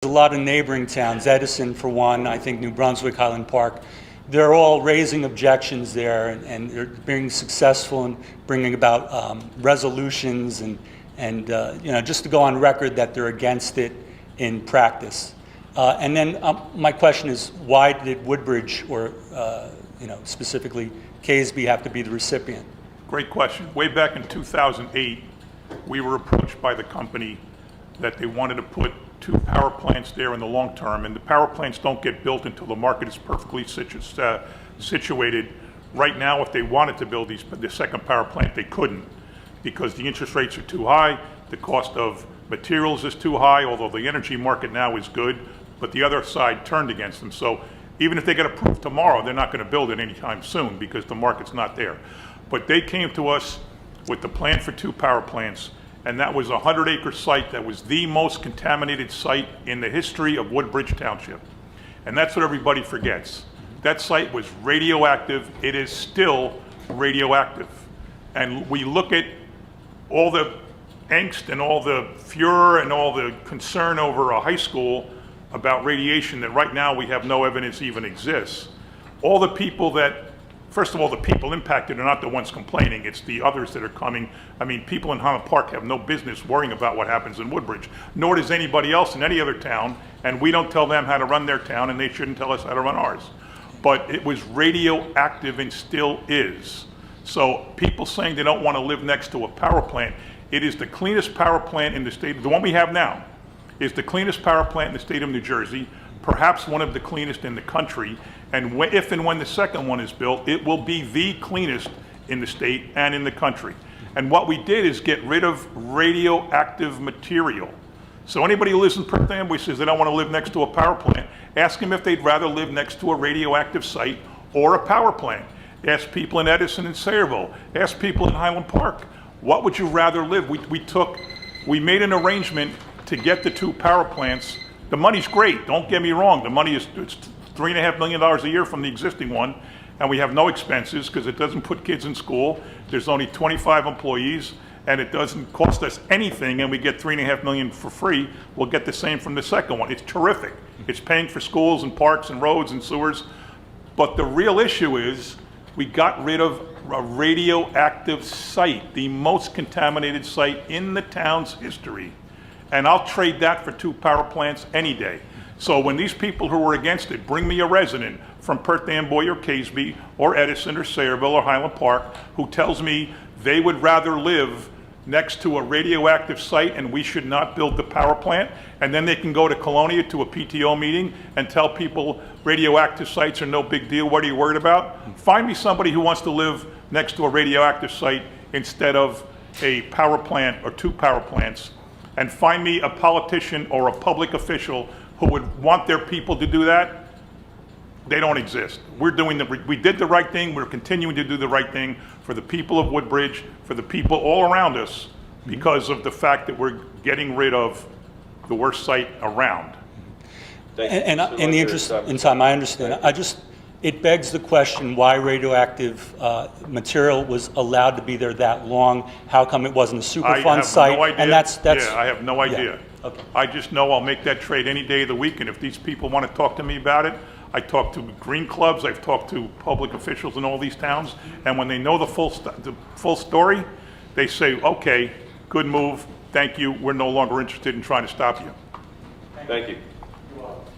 A lot of neighboring towns, Edison for one, I think New Brunswick, Highland Park, they're all raising objections there, and they're being successful in bringing about resolutions and just to go on record that they're against it in practice. And then my question is, why did Woodbridge or specifically Keasbey have to be the recipient? Great question. Way back in 2008, we were approached by the company that they wanted to put 2 power plants there in the long term, and the power plants don't get built until the market is perfectly situated. Right now, if they wanted to build the second power plant, they couldn't, because the interest rates are too high, the cost of materials is too high, although the energy market now is good, but the other side turned against them. So even if they get approved tomorrow, they're not going to build it anytime soon because the market's not there. But they came to us with the plan for 2 power plants, and that was a 100-acre site that was the most contaminated site in the history of Woodbridge Township. And that's what everybody forgets. That site was radioactive. It is still radioactive. And we look at all the angst and all the furor and all the concern over a high school about radiation that right now we have no evidence even exists. All the people that First of all, the people impacted are not the ones complaining, it's the others that are coming. I mean, people in Highland Park have no business worrying about what happens in Woodbridge, nor does anybody else in any other town, and we don't tell them how to run their town, and they shouldn't tell us how to run ours. But it was radioactive and still is. So people saying they don't want to live next to a power plant, it is the cleanest power plant in the state, the one we have now, is the cleanest power plant in the state of New Jersey, perhaps one of the cleanest in the country, and if and when the second one is built, it will be the cleanest in the state and in the country. And what we did is get rid of radioactive material. So anybody who lives in Perth Amboy says they don't want to live next to a power plant, ask them if they'd rather live next to a radioactive site or a power plant. Ask people in Edison and Sayreville. Ask people in Highland Park. What would you rather live? We made an arrangement to get the 2 power plants. The money's great, don't get me wrong. The money is $3.5 million a year from the existing one, and we have no expenses because it doesn't put kids in school. There's only 25 employees, and it doesn't cost us anything, and we get $3.5 million for free. We'll get the same from the second one. It's terrific. It's paying for schools and parks and roads and sewers. But the real issue is we got rid of a radioactive site, the most contaminated site in the town's history. And I'll trade that for 2 power plants any day. So when these people who are against it bring me a resident from Perth Amboy or Keasbey or Edison or Sayreville or Highland Park who tells me they would rather live next to a radioactive site and we should not build the power plant, and then they can go to Colonia to a PTO meeting and tell people radioactive sites are no big deal, what are you worried about? Find me somebody who wants to live next to a radioactive site instead of a power plant or 2 power plants. And find me a politician or a public official who would want their people to do that. They don't exist. We did the right thing. We're continuing to do the right thing for the people of Woodbridge, for the people all around us, because of the fact that we're getting rid of the worst site around. And in the interest in time, I understand. It begs the question why radioactive material was allowed to be there that long. How come it wasn't a Superfund site? No idea. And that's I have no idea. Yeah. Okay. I just know I'll make that trade any day of the week, and if these people want to talk to me about it, I talk to green clubs, I've talked to public officials in all these towns, and when they know the full story, they say, okay, good move, thank you, we're no longer interested in trying to stop you. Thank you.